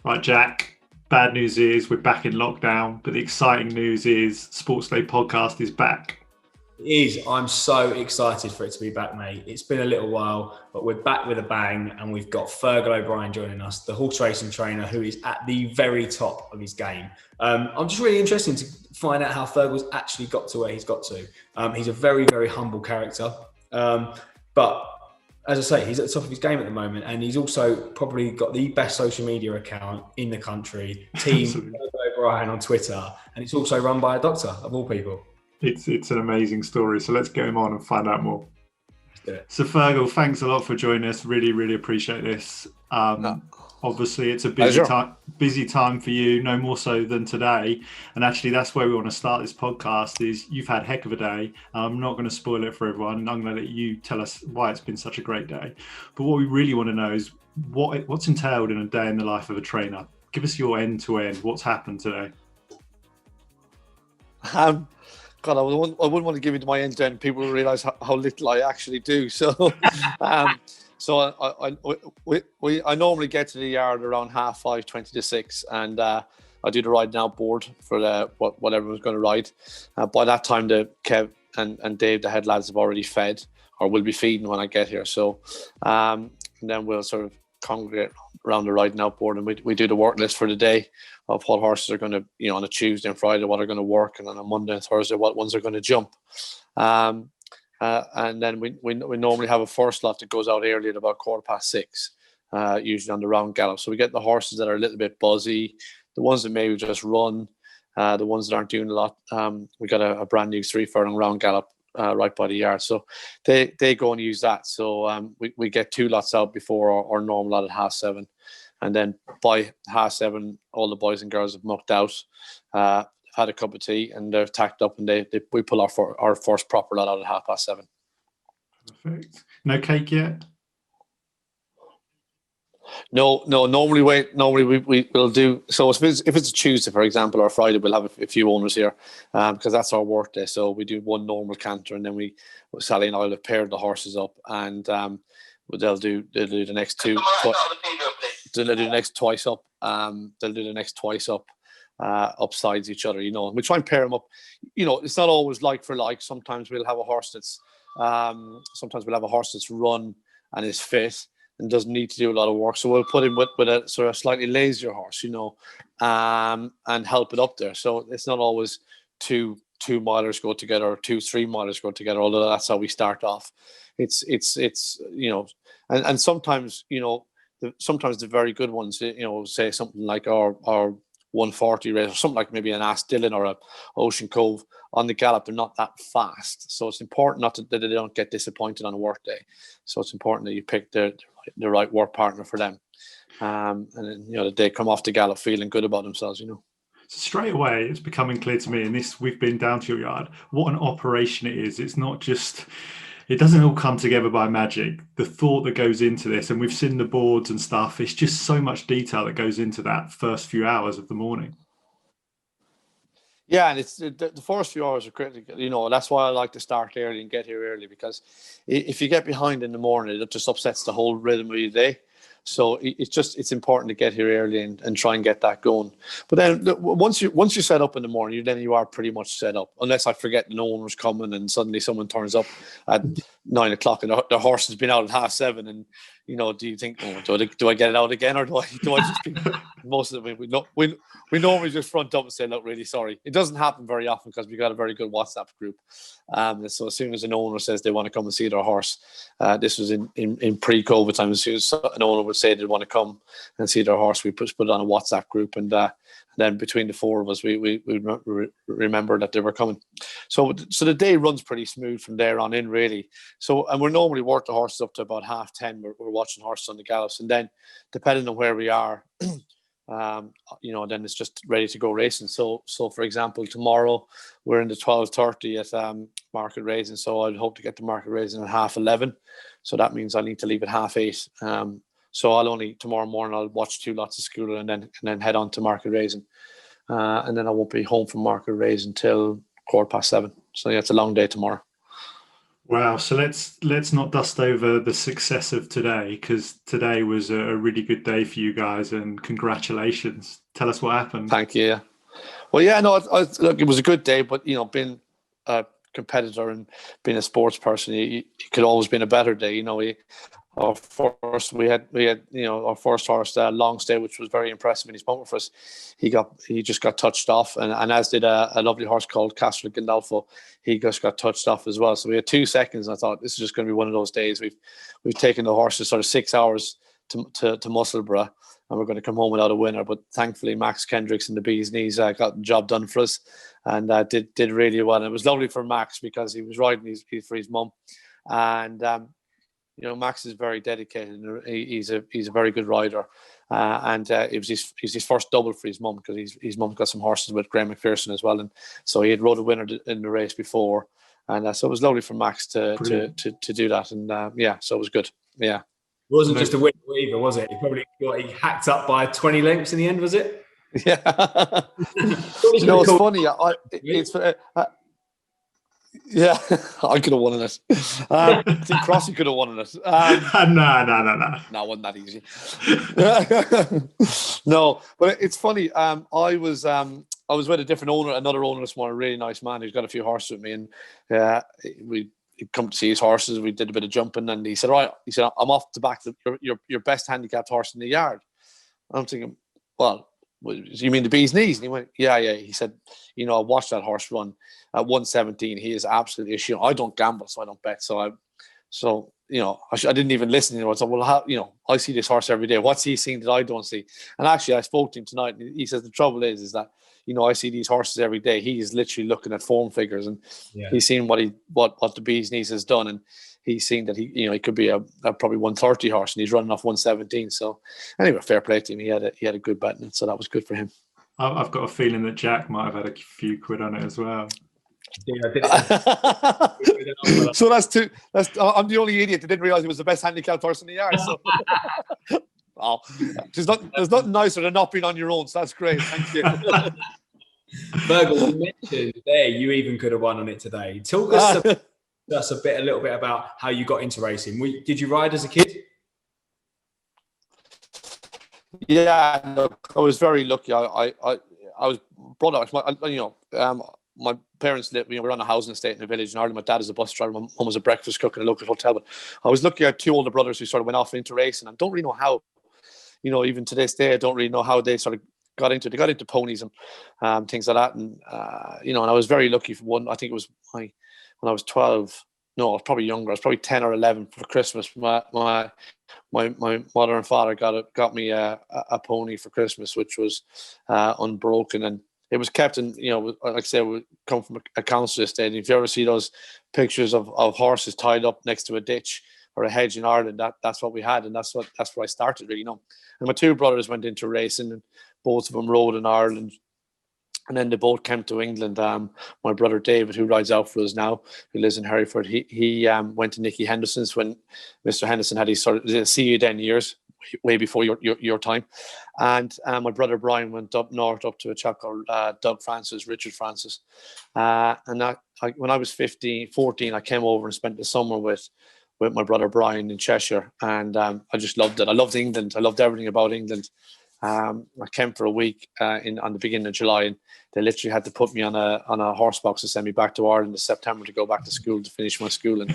Right, Jack, bad news is we're back in lockdown, but the exciting news is Sports Day Podcast is back. It is. I'm so excited for it to be back, mate. It's been a little while, but we're back with a bang, and we've got Fergal O'Brien joining us, the horse racing trainer who is at the very top of his game. I'm just really interested to find out how Fergal's actually got to where he's got to. He's a very, very humble character, but as I say, he's at the top of his game at the moment, and he's also probably got the best social media account in the country, Team Fergal O'Brien on Twitter, and it's also run by a doctor, of all people. It's an amazing story, so let's get him on and find out more. Let's do it. So Fergal, thanks a lot for joining us. Really, really appreciate this. Obviously, it's a busy time for you, no more so than today. And actually, that's where we want to start this podcast. Is you've had a heck of a day. I'm not going to spoil it for everyone, and I'm going to let you tell us why it's been such a great day. But what we really want to know is what's entailed in a day in the life of a trainer. Give us your end to end. What's happened today? God, I wouldn't want to give you my end to end. People will realise how little I actually do. So, I normally get to the yard around 5:30, 20 to 6, and I do the riding out board for what everyone's going to ride. By that time, Kev and Dave, the head lads, have already fed or will be feeding when I get here. So, and then we'll sort of congregate around the riding out board, and we do the work list for the day of what horses are going to, on a Tuesday and Friday, what are going to work, and on a Monday and Thursday, what ones are going to jump. And then we normally have a first lot that goes out early at about 6:15, usually on the round gallop. So we get the horses that are a little bit buzzy, the ones that maybe just run, the ones that aren't doing a lot. We got a brand new 3 furlong round gallop right by the yard. So they go and use that. So we get 2 lots out before our normal lot at 7:30. And then by 7:30, all the boys and girls have mucked out, had a cup of tea, and they're tacked up, and we pull our first proper lot out at 7:30. Perfect. No cake yet? No. Normally we will do. So if it's a Tuesday, for example, or Friday, we'll have a few owners here, because that's our work day. So we do one normal canter, and then Sally and I will have paired the horses up, and they'll do the next two. They'll do the next twice up. They'll do the next twice up, upsides each other. And we try and pair them up. It's not always like for like. Sometimes we'll have a horse that's run and is fit and doesn't need to do a lot of work. So we'll put him with a sort of slightly lazier horse, and help it up there. So it's not always two milers go together or 2-3 milers go together, although that's how we start off. It's and sometimes, sometimes the very good ones, say something like our 140 race, or something like maybe an Ask Dillon or a Ocean Cove on the gallop, they're not that fast. So it's important that they don't get disappointed on a work day. So it's important that you pick the right work partner for them. And then, that they come off the gallop feeling good about themselves, So straight away, it's becoming clear to me, and we've been down to your yard, what an operation it is. It's not just, it doesn't all come together by magic. The thought that goes into this, and we've seen the boards and stuff, it's just so much detail that goes into that first few hours of the morning. Yeah, and it's the first few hours are critical. That's why I like to start early and get here early, because if you get behind in the morning, it just upsets the whole rhythm of your day. So it's important to get here early and try and get that going. But then once you're set up in the morning, then you are pretty much set up, unless I forget no one was coming and suddenly someone turns up at 9 o'clock and the horse has been out at 7:30, and do you think, do I get it out again, or do I just be, most of the we normally just front up and say, look, really sorry. It doesn't happen very often because we got a very good WhatsApp group. So as soon as an owner says they want to come and see their horse, this was in pre-COVID time, as soon as an owner would say they want to come and see their horse, we put it on a WhatsApp group, and then between the 4 of us, we remember that they were coming. So the day runs pretty smooth from there on in, really. So, and we're normally work the horses up to about 10:30. We're watching horses on the gallops, and then depending on where we are, then it's just ready to go racing. So for example, tomorrow we're in the 12:30 at Market Raising. So I'd hope to get to Market Raising at 11:30. So that means I need to leave at 8:30. So tomorrow morning I'll watch 2 lots of school and then head on to Market Raising. And then I won't be home from Market Raising until 7:15. So yeah, it's a long day tomorrow. Wow. So let's not dust over the success of today, because today was a really good day for you guys, and congratulations. Tell us what happened. Thank you. Well, yeah, no, look, it was a good day, but being a competitor and being a sports person, it could always been a better day. We had our first horse, Long Stay, which was very impressive in his bumper for us. He just got touched off, and as did a lovely horse called Castro Gandolfo. He just got touched off as well. So we had 2 seconds, and I thought this is just going to be one of those days. We've taken the horses sort of 6 hours to Musselburgh, and we're going to come home without a winner. But thankfully, Max Kendricks and the Bees Knees got the job done for us, and did really well. And it was lovely for Max because he was riding for his mum, and Max is very dedicated. And he's a very good rider, and it was his first double for his mum, because his mum got some horses with Graham McPherson as well, and so he had rode a winner in the race before, and so it was lovely for Max to do that, and so it was good. Yeah. It wasn't just a win either, was it? He hacked up by 20 lengths in the end, was it? Yeah. It's funny. Yeah, I could have won it. I think Crossy could have won it. No. No, it wasn't that easy. No, but it's funny. I was with a different owner, another owner this morning, a really nice man who's got a few horses with me, and he'd come to see his horses. We did a bit of jumping, and he said, "Right," he said, "I'm off to back your best handicapped horse in the yard." I'm thinking, well, you mean the Bees Knees? And he went, yeah. He said, I watched that horse run at 117. He is absolutely a shoe. I don't gamble, so I don't bet. I didn't even listen. I said, well, I see this horse every day. What's he seeing that I don't see? And actually, I spoke to him tonight, and he says the trouble is that I see these horses every day. He is literally looking at form figures, and he's seen what the Bees Knees has done, and he's seen that he could be a probably 130 horse, and he's running off 117. So anyway, fair play to him. He had a good bet, and so that was good for him. I've got a feeling that Jack might have had a few quid on it as well. So that's two. I'm the only idiot that didn't realise he was the best handicapped horse in the yard. So. Oh, there's nothing nicer than not being on your own. So that's great. Thank you. Fergal, you mentioned there you even could have won on it today. Talk us a little bit about how you got into racing. Did you ride as a kid? Yeah, look, I was very lucky. I was brought up. My parents lived. We were on a housing estate in a village in Ireland. My dad is a bus driver. My mum was a breakfast cook in a local hotel. But I was lucky. I had 2 older brothers who sort of went off into racing. I don't really know how. Even to this day, I don't really know how they sort of got into it. They got into ponies and things like that. And and I was very lucky for one. I think it was when I was 12. No, I was probably younger. I was probably 10 or 11 for Christmas. My mother and father got me a pony for Christmas, which was unbroken, and it was kept in. Like I say, we come from a council estate. And if you ever see those pictures of horses tied up next to a ditch or a hedge in Ireland, that's what we had, and that's where I started, really. And my 2 brothers went into racing, and both of them rode in Ireland. And then they both came to England. My brother David, who rides out for us now, who lives in Hereford, he went to Nicky Henderson's when Mr. Henderson had his sort of see you then years, way before your time. And my brother Brian went up north up to a chap called Richard Francis. And when I was 14, I came over and spent the summer with my brother Brian in Cheshire, and I just loved it. I loved England. I loved everything about England. I came for a week on the beginning of July, and they literally had to put me on a horse box to send me back to Ireland in September to go back to school to finish my schooling.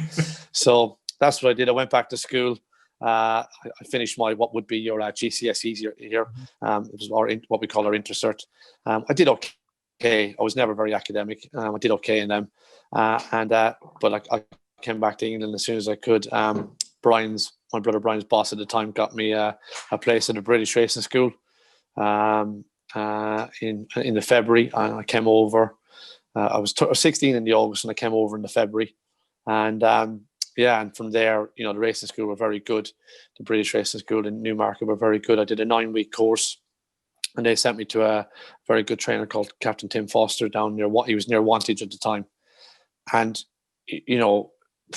So that's what I did. I went back to school. I finished my what would be your GCSEs here. It was what we call our intercert. I did okay. I was never very academic. I did okay in them, but I came back to England as soon as I could. My brother Brian's boss at the time got me a place at a British racing school in the February. And I came over. I was 16 in the August, and I came over in the February. And and from there, the racing school were very good. The British racing school in Newmarket were very good. I did a 9-week course, and they sent me to a very good trainer called Captain Tim Foster down near. He was near Wantage at the time, and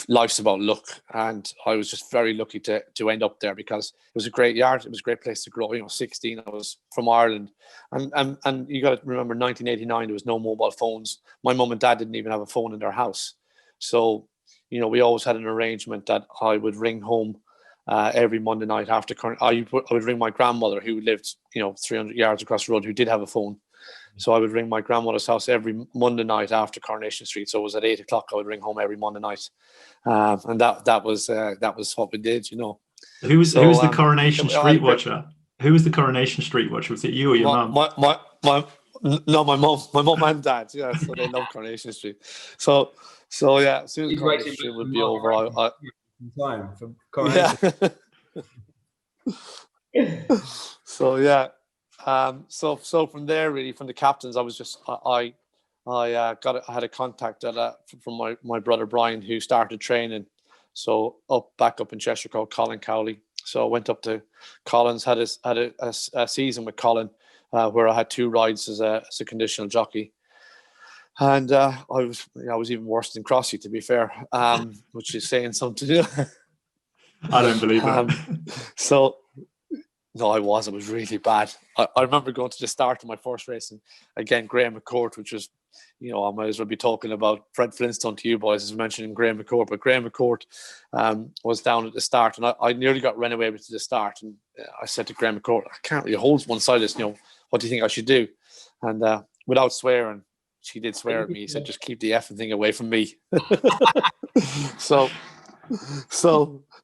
life's about luck, and I was just very lucky to end up there because it was a great yard. It was a great place to grow. 16, I was from Ireland, and you got to remember, 1989, there was no mobile phones. My mum and dad didn't even have a phone in their house, so we always had an arrangement that I would ring home every Monday night after. I would ring my grandmother, who lived 300 yards across the road, who did have a phone. So I would ring my grandmother's house every Monday night after Coronation Street. So it was at 8 o'clock. I would ring home every Monday night, and that was what we did. Who was the Coronation Street watcher? Who was the Coronation Street watcher? Was it you or your mum? No, my mum and dad. Yeah, so they love Coronation Street. So yeah, as soon as Coronation Street would be over, time from Coronation. Yeah. So yeah. So from there, really, from the captains, I was just I had a contact from my brother Brian, who started training. So back up in Cheshire, called Colin Cowley. So I went up to Colin's, had a season with Colin, where I had 2 rides as a conditional jockey, and I was even worse than Crossy, to be fair, which is saying something. I don't believe it. So. No, I was. It was really bad. I remember going to the start of my first race, and again, Graham McCourt, which was, I might as well be talking about Fred Flintstone to you boys, as mentioning Graham McCourt. But Graham McCourt was down at the start, and I nearly got run away with to the start. And I said to Graham McCourt, I can't really hold one side of this. What do you think I should do? And without swearing, she did swear at me. He said, just keep the effing thing away from me. So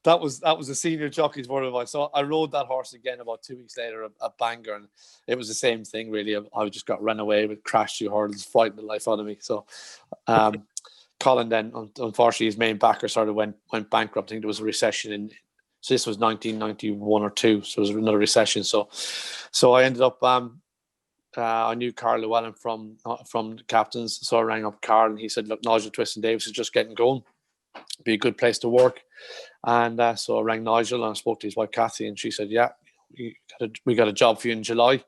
that was a senior jockey's word of advice. So I rode that horse again about 2 weeks later, a Bangor, and it was the same thing really. I just got run away with, crashed 2 hurdles, frightened the life out of me. So Colin then, unfortunately, his main backer went bankrupt. I think there was a recession so this was 1991 or 2, so it was another recession. So I ended up I knew Carl Llewellyn from the captains, so I rang up Carl, and he said, look, Nigel Twiston-Davies is just getting going. Be a good place to work. And so I rang Nigel, and I spoke to his wife Kathy, and she said, yeah, we got a job for you in July.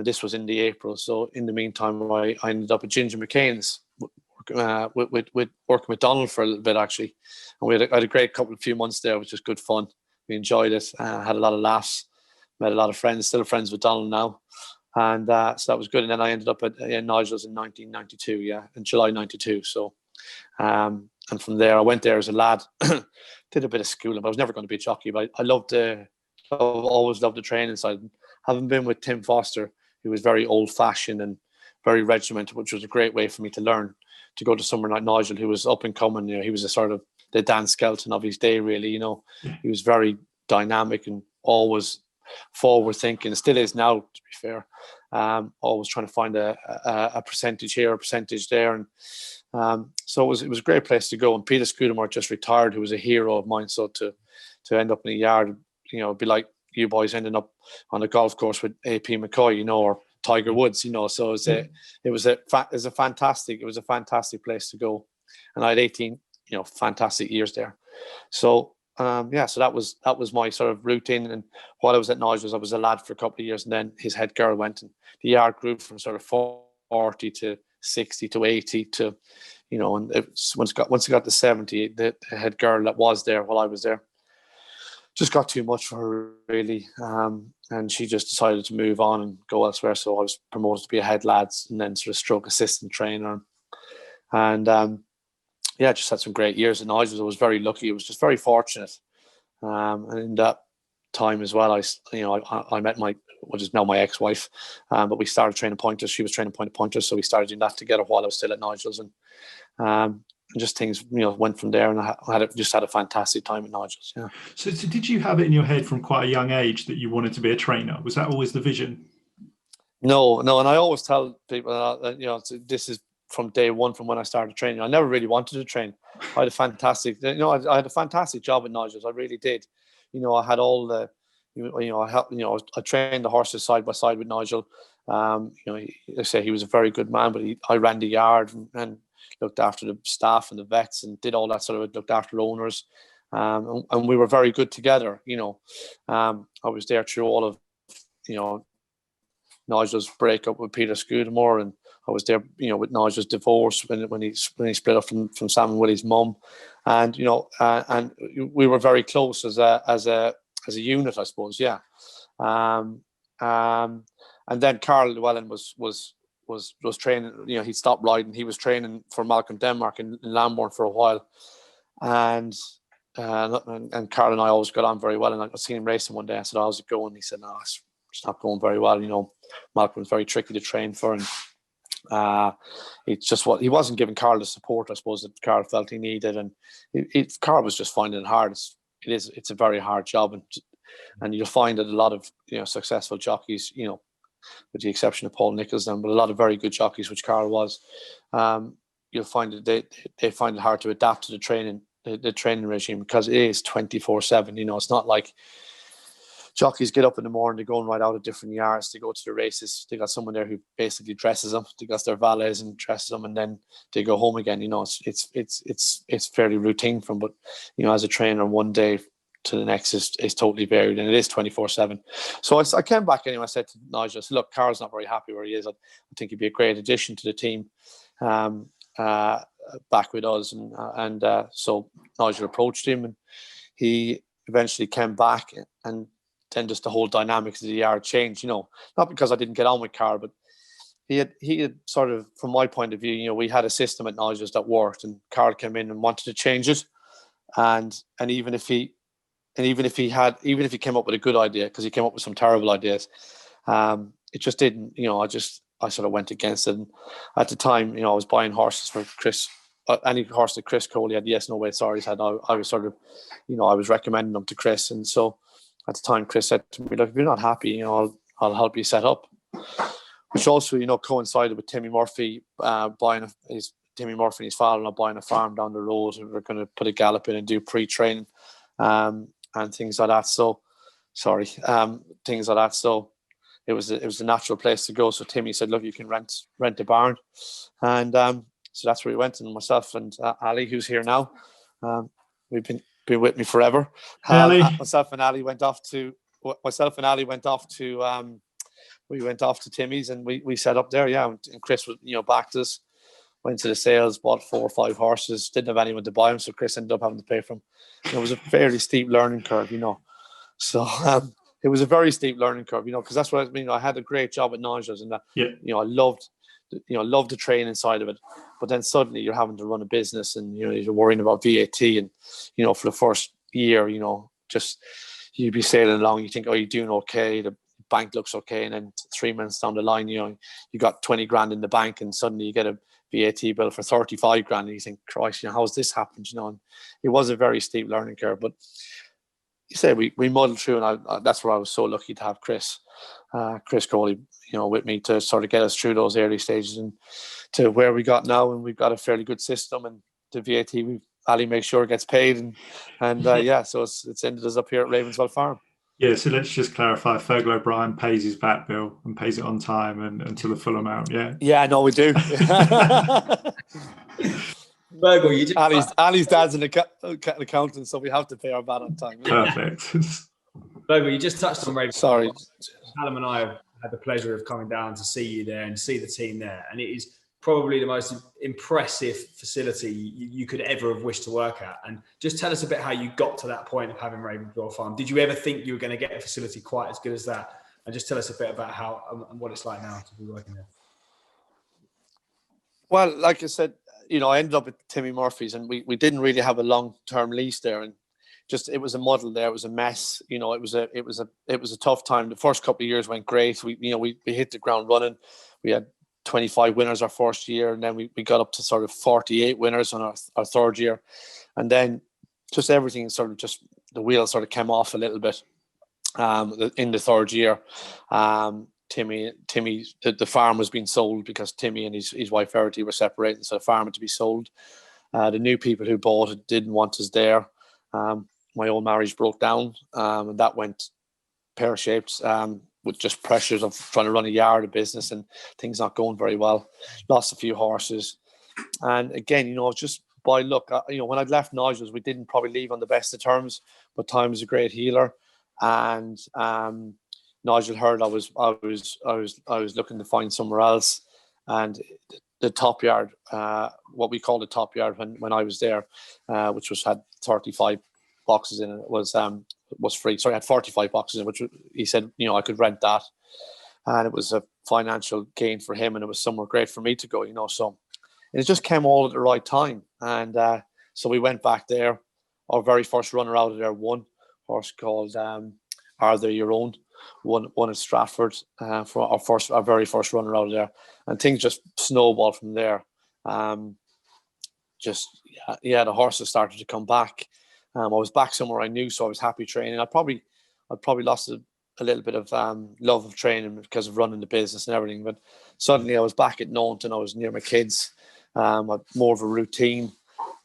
This was in the April. So in the meantime, I ended up at Ginger McCain's with working with Donald for a little bit, actually. And we had a great few months there, which was good fun. We enjoyed it, had a lot of laughs, met a lot of friends, still friends with Donald now. And so that was good. And then I ended up at Nigel's in 1992, in July 92. So and from there, I went there as a lad, did a bit of schooling, but I was never going to be a jockey. But I always loved the training side. Having been with Tim Foster, who was very old-fashioned and very regimented, which was a great way for me to learn, to go to someone like Nigel, who was up and coming. He was a sort of the Dan Skelton of his day, really. He was very dynamic and always forward-thinking. Still is now, to be fair. Always trying to find a percentage here, a percentage there, and so it was a great place to go. And Peter Scudamore just retired, who was a hero of mine. So to end up in a yard, it'd be like you boys ending up on a golf course with AP McCoy, or Tiger Woods, So it was a fantastic place to go, and I had 18, fantastic years there. So so that was my sort of routine. And while I was at Nigel's, I was a lad for a couple of years, and then his head girl went, and the yard grew from sort of 40 to 60 to 80 to, and once it got to 70, the head girl that was there while I was there just got too much for her, really. And she just decided to move on and go elsewhere. So I was promoted to be a head lads and then sort of stroke assistant trainer. And just had some great years at Nigel's. I was very lucky. I was just very fortunate. And in that time as well, I met what is now my ex-wife, but we started training pointers. She was training pointers, so we started doing that together while I was still at Nigel's, and just things went from there. And I had a fantastic time at Nigel's. Yeah. So did you have it in your head from quite a young age that you wanted to be a trainer? Was that always the vision? No, and I always tell people that this is from day one, from when I started training. I never really wanted to train. I had a fantastic, I had a fantastic job at Nigel's. I really did. I had all the. I trained the horses side by side with Nigel. I say he was a very good man, but I ran the yard and looked after the staff and the vets and did all that sort of, looked after owners. And we were very good together. I was there through all of, Nigel's breakup with Peter Scudamore, and I was there, with Nigel's divorce when he split up from Sam and Willie's mum, and and we were very close as a unit, I suppose. Yeah. And then Carl Llewellyn was training. He stopped riding. He was training for Malcolm Denmark in Lambourne for a while, and Carl and I always got on very well. And I seen him racing one day. I said, "How's it going?" He said, "No, it's not going very well. You know, Malcolm was very tricky to train for, and it's just what he wasn't giving Carl the support, I suppose, that Carl felt he needed. And Carl was just finding it hard. It's a very hard job, and you'll find that a lot of successful jockeys, with the exception of Paul Nichols, but a lot of very good jockeys, which Carl was, you'll find that they find it hard to adapt to the training regime, because it is 24/7. It's not like jockeys get up in the morning, they're going right out of different yards, they go to the races, they got someone there who basically dresses them, they got their valets and dresses them, and then they go home again. It's fairly routine from, but as a trainer, one day to the next is totally varied, and it is 24/7. So I came back anyway. I said to Nigel, I said, "Look, Carl's not very happy where he is. I think he'd be a great addition to the team back with us." And so Nigel approached him, and he eventually came back, and then just the whole dynamics of the yard changed. Not because I didn't get on with Carl, but he had sort of, from my point of view, we had a system at Nigel's that worked, and Carl came in and wanted to change it, and even if he came up with a good idea, because he came up with some terrible ideas, it just didn't. I sort of went against it. And at the time, I was buying horses for Chris. Any horse that Chris Coley had, yes, no, wait, sorry, had. I was sort of, I was recommending them to Chris, and so at the time, Chris said to me, "Look, if you're not happy, I'll help you set up." Which also, coincided with Timmy Murphy Timmy Murphy and his father are buying a farm down the road, and we're going to put a gallop in and do pre-training and things like that. So, things like that. So it was a natural place to go. So Timmy said, "Look, you can rent a barn," and so that's where we went. And myself and Ali, who's here now, we've been with me forever. Myself and Ali went off to Timmy's, and we set up there. Yeah, and Chris was backed us. Went to the sales, bought 4 or 5 horses. Didn't have anyone to buy them, so Chris ended up having to pay for them. It was a fairly steep learning curve, So it was a very steep learning curve, because that's what I mean. I had a great job at Nigel's, and I loved the training side of it. But then suddenly you're having to run a business, and you're worrying about VAT, and for the first year, just you'd be sailing along. You think, oh, you're doing okay. The bank looks okay, and then 3 months down the line, you got 20 grand in the bank, and suddenly you get a VAT bill for 35 grand, and you think, Christ, how's this happened? And it was a very steep learning curve, but you say we muddled through, and that's where I was so lucky to have Chris Coley, with me to sort of get us through those early stages and to where we got now, and we've got a fairly good system, and the VAT Ali makes sure it gets paid, and so it's ended us up here at Ravenclaw Farm. Yeah, so let's just clarify. Fergal O'Brien pays his VAT bill and pays it on time and to the full amount, yeah? Yeah, no, we do. Fergal, you just... Ali's dad's an accountant, so we have to pay our VAT on time. Perfect. Fergal, you just touched on Raven. Sorry. Callum and I have had the pleasure of coming down to see you there and see the team there, and it is probably the most impressive facility you could ever have wished to work at. And just tell us a bit how you got to that point of having Ravenclaw Farm. Did you ever think you were going to get a facility quite as good as that? And just tell us a bit about how and what it's like now to be working there. Well, like I said, I ended up at Timmy Murphy's, and we didn't really have a long-term lease there, and just it was a muddle there. It was a mess. It was a tough time. The first couple of years went great. We hit the ground running. We had 25 winners our first year, and then we got up to sort of 48 winners on our third year, and then just everything sort of the wheels sort of came off a little bit in the third year. Timmy, the farm was being sold because Timmy and his wife Verity were separating, so the farm had to be sold. The new people who bought it didn't want us there. My old marriage broke down, and that went pear-shaped. With just pressures of trying to run a yard of business and things not going very well. Lost a few horses. And again, just by luck, when I'd left Nigel's, we didn't probably leave on the best of terms, but time is a great healer. And Nigel heard I was looking to find somewhere else. And the top yard, what we call the top yard when I was there, which had 35 boxes in it, was free. Sorry, I had 45 boxes in, which he said, I could rent that. And it was a financial gain for him, and it was somewhere great for me to go, So it just came all at the right time. And So we went back there. Our very first runner out of there won. Horse called Are They Your Own? Won at Stratford for our very first runner out of there. And things just snowballed from there. The horses started to come back. I was back somewhere I knew, so I was happy training. I'd probably lost a little bit of love of training because of running the business and everything. But suddenly I was back at Naunton. I was near my kids. More of a routine,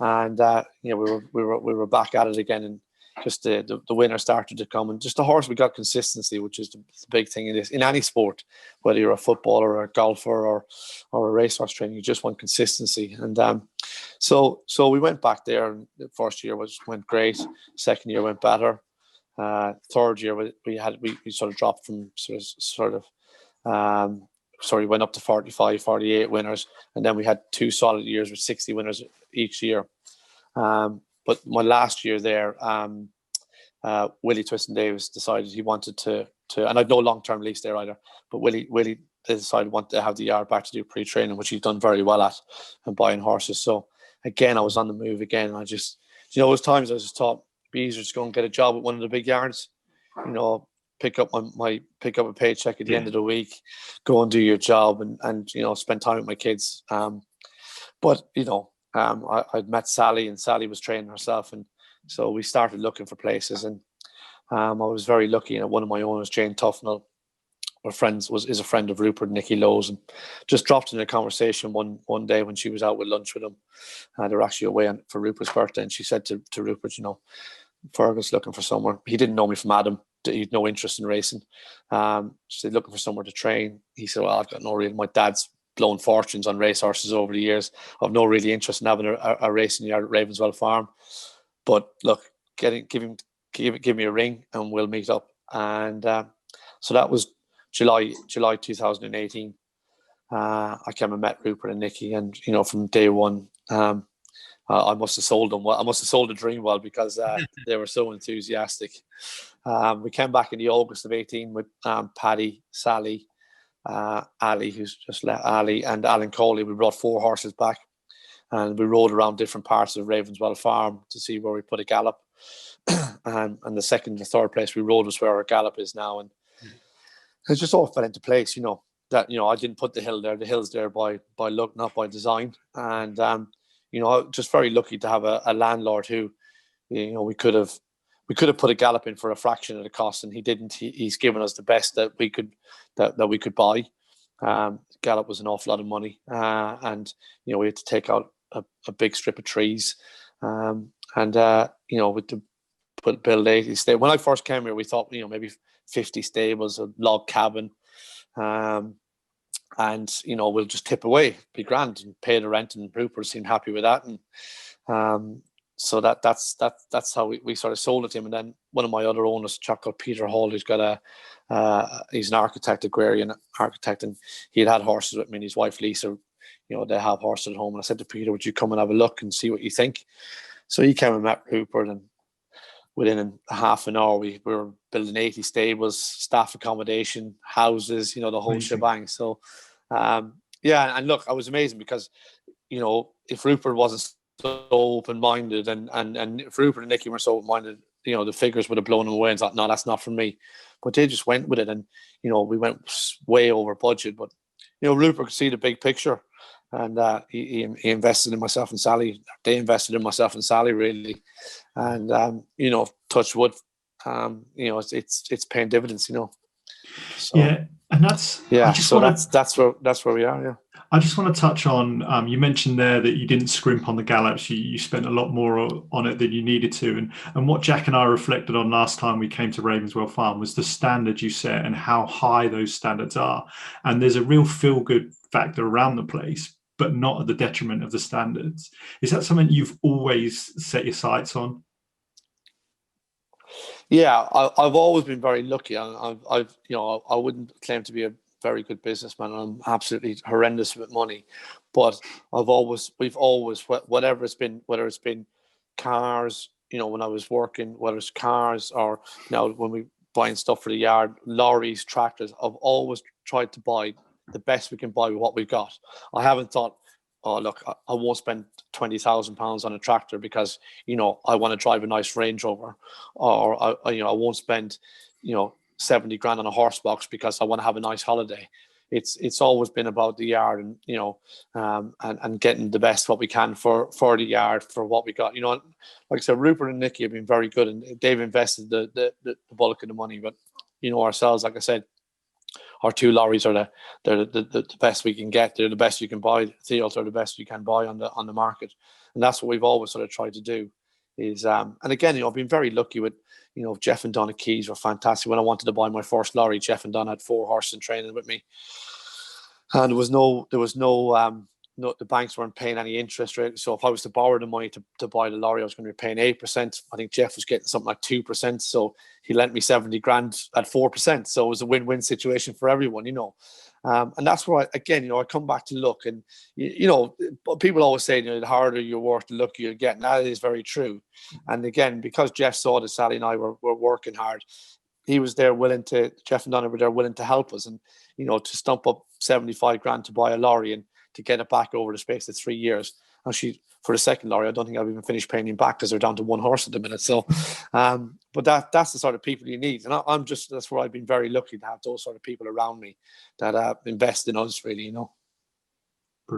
and we were back at it again. And just the winner started to come, and just the horse, we got consistency, which is the big thing in any sport, whether you're a footballer or a golfer or a racehorse trainer, you just want consistency. And so we went back there, and the first year went great. Second year went better. Third year we sort of dropped from went up to 45, 48 winners, and then we had 2 solid years with 60 winners each year. But my last year there, Willie Twiston-Davies decided he wanted to, and I'd no long-term lease there either, but Willie decided he wanted to have the yard back to do pre-training, which he's done very well at, and buying horses. So again, I was on the move again, and I just, those times I just thought, it'd be easier to go and get a job at one of the big yards, pick up a paycheck at the end of the week, go and do your job, and spend time with my kids. But I'd met Sally, and Sally was training herself, and so we started looking for places. And I was very lucky. One of my owners, Jane Tufnell, is a friend of Rupert and Nicky Lowe's, and just dropped in a conversation one day when she was out with lunch with him. They were actually away for Rupert's birthday, and she said to Rupert, Fergal's looking for somewhere. He didn't know me from Adam. He'd no interest in racing. She said, looking for somewhere to train. He said, well, I've got no real, my dad's blown fortunes on racehorses over the years. I've no really interest in having a racing yard at Ravenswell Farm. But look, give me a ring and we'll meet up. And so that was July 2018. I came and met Rupert and Nicky, and from day one, I must have sold them well. I must have sold a dream well, because they were so enthusiastic. We came back in the August of 18 with Paddy, Sally, Ali, who's just left, Ali, and Alan Coley. We brought 4 horses back, and we rode around different parts of Ravenswell Farm to see where we put a gallop. and the second and third place we rode was where our gallop is now, and it just all fell into place. That I didn't put the hill there. The hill's there by luck, not by design. And just very lucky to have a landlord who, we could have put a gallop in for a fraction of the cost, and he didn't. He's given us the best that we could buy. Gallop was an awful lot of money, and we had to take out a big strip of trees, with the build 80 stables. When I first came here, we thought maybe 50 stables, a log cabin, and we'll just tip away, be grand, and pay the rent. And Rupert seemed happy with that, and so that's how we sort of sold it to him. And then one of my other owners, a chap called Peter Hall, who's got he's an architect, agrarian architect, and he had horses with me, and his wife Lisa, they have horses at home. And I said to Peter, would you come and have a look and see what you think? So he came and met Rupert, and within a half an hour, we were building 80 stables, staff accommodation, houses, the whole shebang. So, and look, I was amazing, because, if Rupert wasn't so open-minded, and if Rupert and Nicky were so open-minded, the figures would have blown them away and thought, no, that's not for me. But they just went with it, and, we went way over budget. But, Rupert could see the big picture, and he invested in myself and Sally. They invested in myself and Sally, really. And, touch wood, it's paying dividends, So, yeah. And that's that's where we are. Yeah. I just want to touch on, you mentioned there that you didn't scrimp on the gallops. You spent a lot more on it than you needed to. And what Jack and I reflected on last time we came to Ravenswell Farm was the standard you set and how high those standards are. And there's a real feel-good factor around the place, but not at the detriment of the standards. Is that something you've always set your sights on? Yeah, I've always been very lucky. I wouldn't claim to be a very good businessman. I'm absolutely horrendous with money, but we've always, whatever it's been, whether it's been cars, when I was working, whether it's cars, or now when we buying stuff for the yard, lorries, tractors, I've always tried to buy the best we can buy with what we've got. I haven't thought, oh look, I won't spend £20,000 on a tractor because I want to drive a nice Range Rover, or I won't spend 70 grand on a horse box because I want to have a nice holiday. It's always been about the yard, and and getting the best what we can for the yard, for what we got. Like I said, Rupert and Nicky have been very good, and they've invested the bulk of the money. But ourselves, like I said, our 2 lorries are the best we can get. They're the best you can buy. Theos are the best you can buy on the market, and that's what we've always sort of tried to do. Is and again, I've been very lucky with Jeff and Donna Keys were fantastic. When I wanted to buy my first lorry, Jeff and Donna had 4 horses in training with me, and there was no the banks weren't paying any interest rate. So if I was to borrow the money to buy the lorry, I was going to be paying 8%. I think Jeff was getting something like 2%. So he lent me 70 grand at 4%. So it was a win-win situation for everyone, and that's where I come back to look, and people always say, the harder you work, the luckier you get. And that is very true. And again, because Jeff saw that Sally and I were working hard, he was there Jeff and Donna were there willing to help us, and to stump up 75 grand to buy a lorry and to get it back over the space of 3 years. Actually, for the second lorry, I don't think I've even finished paying him back because they're down to 1 horse at the minute. So, but that's the sort of people you need. And that's where I've been very lucky to have those sort of people around me that invest in us, really, I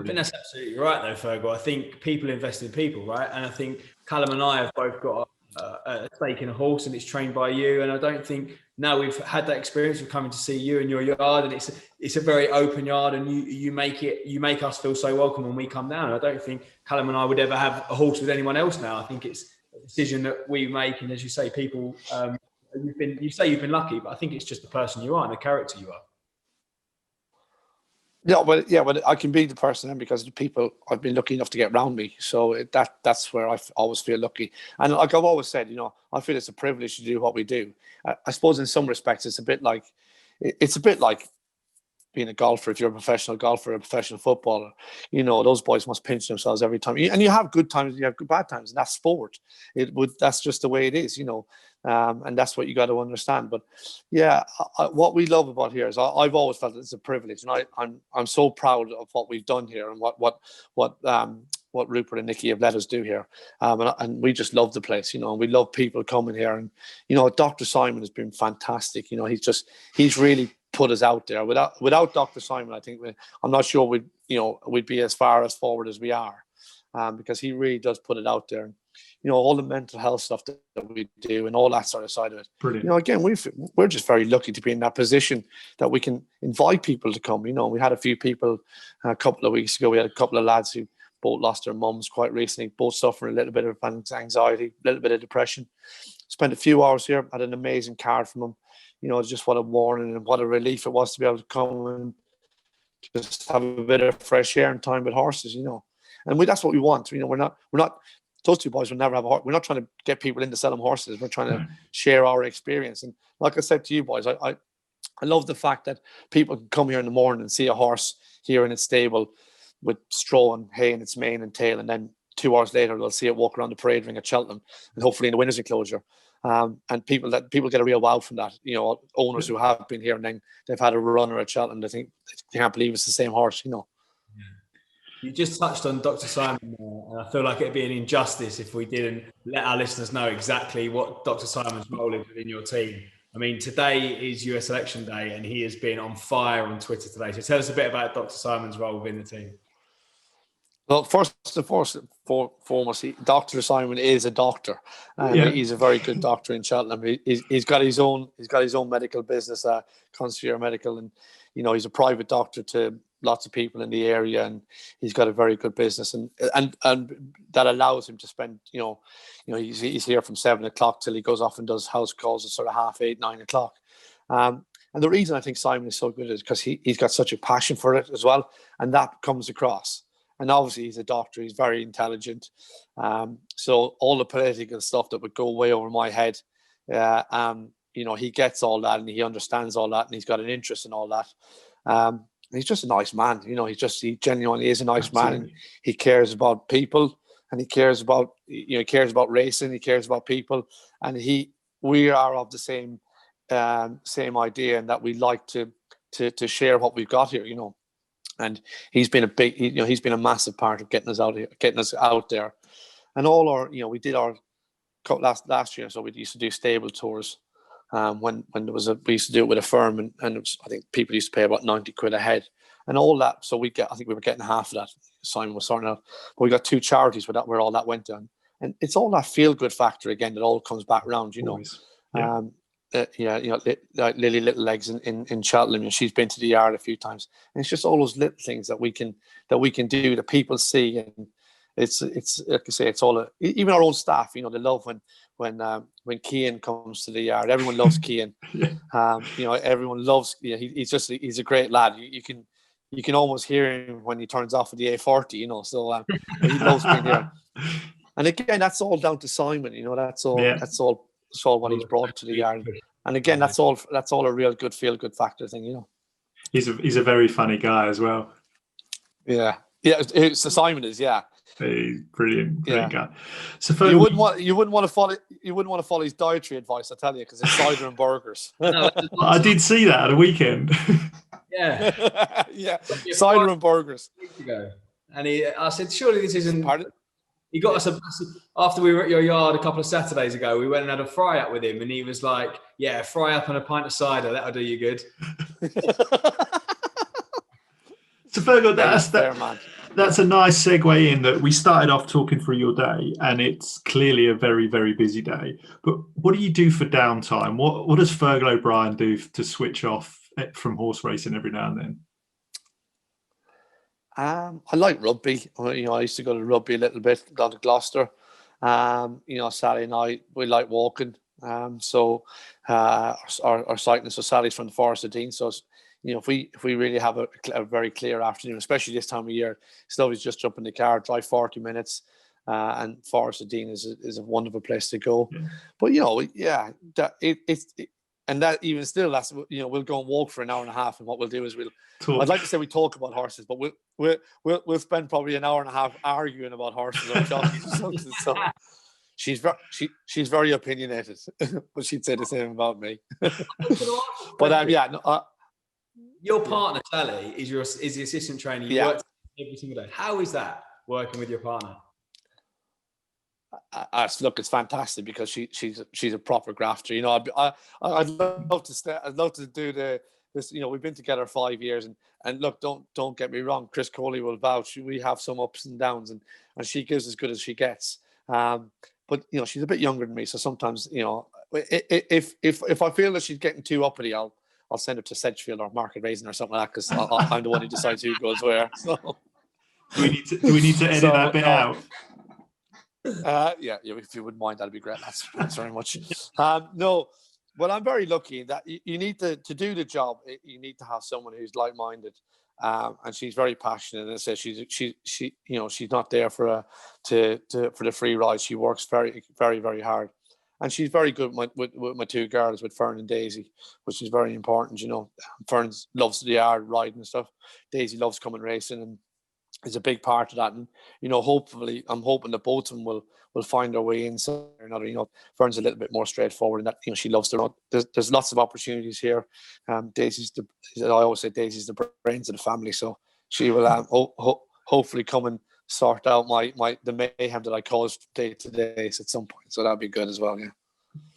think that's absolutely right, though, Fergal. I think people invest in people, right? And I think Callum and I have both got a stake in a horse, and it's trained by you. And I don't think now we've had that experience of coming to see you in your yard, and it's a very open yard, and you make us feel so welcome when we come down. I don't think Callum and I would ever have a horse with anyone else now. I think it's a decision that we make, and as you say, people you've been lucky, but I think it's just the person you are and the character you are. But I can be the person then because the people I've been lucky enough to get around me. So that's where I always feel lucky. And like I've always said, I feel it's a privilege to do what we do. I suppose in some respects it's a bit like being a golfer. If you're a professional golfer, a professional footballer, those boys must pinch themselves every time. And you have good times, you have bad times, and that's sport. That's just the way it is, and that's what you got to understand. But what we love about here is I've always felt it's a privilege, and I'm so proud of what we've done here and what Rupert and Nicky have let us do here, and we just love the place, and we love people coming here. And Dr. Simon has been fantastic. He's really put us out there. Without Dr. Simon, I think I'm not sure we'd be as far as forward as we are, because he really does put it out there. All the mental health stuff that we do and all that sort of side of it. Brilliant. Again, we're just very lucky to be in that position that we can invite people to come. We had a few people a couple of weeks ago. We had a couple of lads who both lost their mums quite recently, both suffering a little bit of anxiety, a little bit of depression. Spent a few hours here, had an amazing card from them. Just what a warning and what a relief it was to be able to come and just have a bit of fresh air and time with horses, And that's what we want. We're not. Those 2 boys will never have a horse. We're not trying to get people in to sell them horses. We're trying to share our experience. And like I said to you boys, I love the fact that people can come here in the morning and see a horse here in its stable with straw and hay in its mane and tail, and then 2 hours later they'll see it walk around the parade ring at Cheltenham, and hopefully in the winner's enclosure. And people get a real wow from that. Owners who have been here and then they've had a runner at Cheltenham, they think they can't believe it's the same horse. You just touched on Dr. Simon there, and I feel like it'd be an injustice if we didn't let our listeners know exactly what Dr. Simon's role is within your team. I mean, today is US election day, and he has been on fire on Twitter today. So tell us a bit about Dr. Simon's role within the team. Well, first and foremost, Dr. Simon is a doctor. He's a very good doctor in Cheltenham. He's got his own medical business, Concierge Medical, and he's a private doctor to lots of people in the area, and he's got a very good business, and that allows him to spend. He's here from 7 o'clock till he goes off and does house calls at sort of 8:30, 9 o'clock. And the reason I think Simon is so good is because he's got such a passion for it as well, and that comes across. And obviously he's a doctor, he's very intelligent. So all the political stuff that would go way over my head, he gets all that, and he understands all that, and he's got an interest in all that. He's just a nice man. He genuinely is a nice man, and he cares about people, and he cares about racing, he cares about people, and we are of the same idea, and that we like to share what we've got here, And he's been he's been a massive part of getting us out there. And all our, we did our last year, so we used to do stable tours. When there was we used to do it with a firm, and it was, I think people used to pay about 90 quid a head, and all that. So I think we were getting half of that. Simon was sorting out, but we got 2 charities where all that went down, and it's all that feel good factor again that all comes back around. Like Lily Little Legs in Cheltenham, she's been to the yard a few times, and it's just all those little things that we can do that people see, and it's like I say, it's all even our own staff. They love when Cian comes to the yard. Everyone loves Cian. Everyone loves. He's a great lad. You can almost hear him when he turns off at the A40. So he loves being there. And again, that's all down to Simon. That's all. Yeah. That's all what he's brought to the yard. And again, that's all a real good feel good factor thing. He's a very funny guy as well. Yeah. So Simon is, yeah. He's brilliant guy. So you wouldn't want to follow his dietary advice, I tell you, because it's cider and burgers. I did see that at a weekend. Yeah. Yeah. Cider and burgers. And I said, surely this isn't. Pardon? He got us after we were at your yard a couple of Saturdays ago. We went and had a fry up with him, and he was like, "Yeah, fry up and a pint of cider. That'll do you good." So Fergal, that's a nice segue in that we started off talking through your day, and it's clearly a very, very busy day. But what do you do for downtime? What does Fergal O'Brien do to switch off from horse racing every now and then? I like rugby. I used to go to rugby a little bit down to Gloucester. Saturday night we like walking. So our cycling society's from the Forest of Dean. So if we really have a very clear afternoon, especially this time of year, it's always just jump in the car, drive 40 minutes, and Forest of Dean is a wonderful place to go. Yeah. But and that even still, that's we'll go and walk for an hour and a half, and what we'll do is I'd like to say we talk about horses, but we'll spend probably an hour and a half arguing about horses or jockeys or something. So she's very opinionated, but she'd say the same about me. But your partner Sally is the assistant trainer. You work every single day. How is that working with your partner? Look, it's fantastic because she's a proper grafter. I'd love to do this. We've been together 5 years, and look, don't get me wrong. Chris Coley will vouch. We have some ups and downs, and she gives as good as she gets. But she's a bit younger than me, so sometimes if I feel that she's getting too uppity, I'll send her to Sedgefield or Market Raisin or something like that, because I'm the one who decides who goes where. So. Do we need to edit that bit out? If you wouldn't mind, that'd be great. Thanks very much. No, but I'm very lucky that you need to do the job. You need to have someone who's like-minded, and she's very passionate. And I say she's not there for the free ride. She works very, very, very hard, and she's very good with my 2 girls, with Fern and Daisy, which is very important. Fern loves the yard riding and stuff. Daisy loves coming racing, and is a big part of that. And hopefully I'm hoping that both of them will find their way in somewhere or another. Fern's a little bit more straightforward in that she loves to run. There's lots of opportunities here. I always say Daisy's the brains of the family, so she will hopefully come and sort out the mayhem that I cause day to day at some point, so that'll be good as well.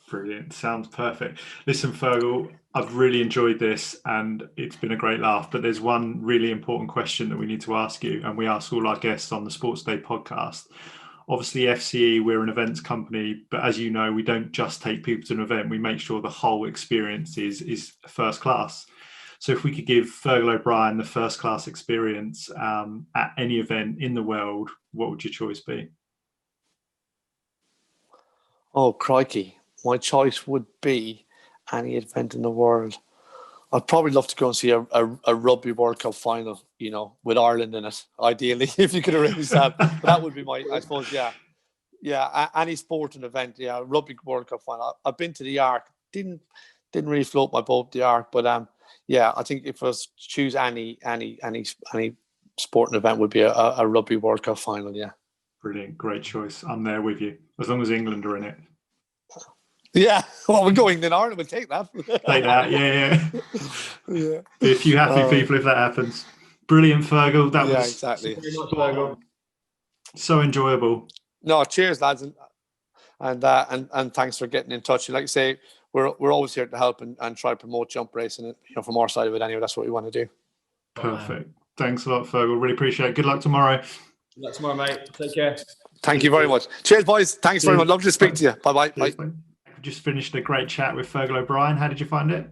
Brilliant. Sounds perfect. Listen, Fergal, I've really enjoyed this and it's been a great laugh, but there's one really important question that we need to ask you, and we ask all our guests on the Sports Day podcast. Obviously, FCE, we're an events company, but as you know, we don't just take people to an event. We make sure the whole experience is first class. So if we could give Fergal O'Brien the first class experience at any event in the world, what would your choice be? Oh, crikey. My choice would be any event in the world. I'd probably love to go and see a Rugby World Cup final, with Ireland in it, ideally, if you could arrange that. That would be I suppose, any sporting event, Rugby World Cup final. I've been to the Arc, didn't really float my boat, the Arc, but I think if I was to choose any sporting event, would be a Rugby World Cup final, Brilliant, great choice. I'm there with you, as long as England are in it. Yeah, well, we're going in Ireland. We'll take that. Take that, yeah. Be a few happy people if that happens. Brilliant, Fergal. That was exactly. So enjoyable. No, cheers, lads, and thanks for getting in touch. And like I say, we're always here to help and try to promote jump racing. From our side of it, anyway, that's what we want to do. Perfect. Thanks a lot, Fergal. Really appreciate it. Good luck tomorrow. Good luck tomorrow, mate. Take care. Thank you very much. Cheers, boys. Thanks very much. Lovely to speak to you. Bye-bye. Bye. We just finished a great chat with Fergal O'Brien. How did you find it?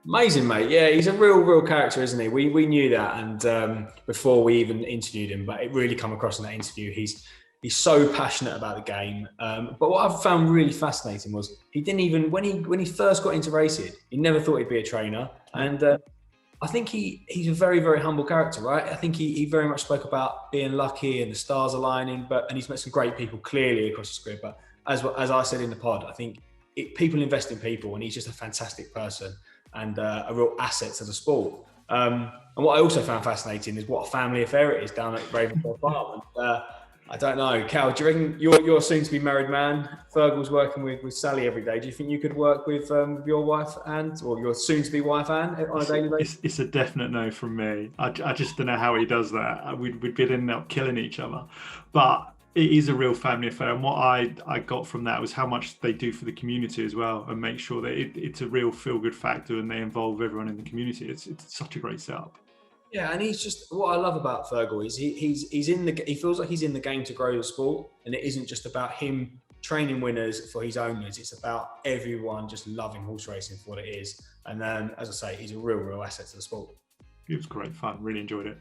Amazing, mate. Yeah, he's a real character, isn't he? We knew that, and before we even interviewed him, but it really come across in that interview. He's so passionate about the game. But what I found really fascinating was he didn't even when he first got into racing, he never thought he'd be a trainer. And I think he's a very humble character, right? I think he very much spoke about being lucky and the stars aligning, and he's met some great people clearly across his career. But as I said in the pod, I think people invest in people, and he's just a fantastic person and a real asset to the sport. And what I also found fascinating is what a family affair it is down at Ravenclaw Farm. And, I don't know, Cal, do you reckon you're soon to be married man? Fergal's working with Sally every day. Do you think you could work with your wife Anne, or your soon to be wife Anne, on a daily basis? It's a definite no from me. I just don't know how he does that. We'd end up killing each other. But it is a real family affair. And what I got from that was how much they do for the community as well, and make sure that it's a real feel-good factor and they involve everyone in the community. It's such a great setup. Yeah, and he's just, what I love about Fergal is he feels like he's in the game to grow the sport, and it isn't just about him training winners for his owners. It's about everyone just loving horse racing for what it is. And as I say, he's a real asset to the sport. It was great fun. Really enjoyed it.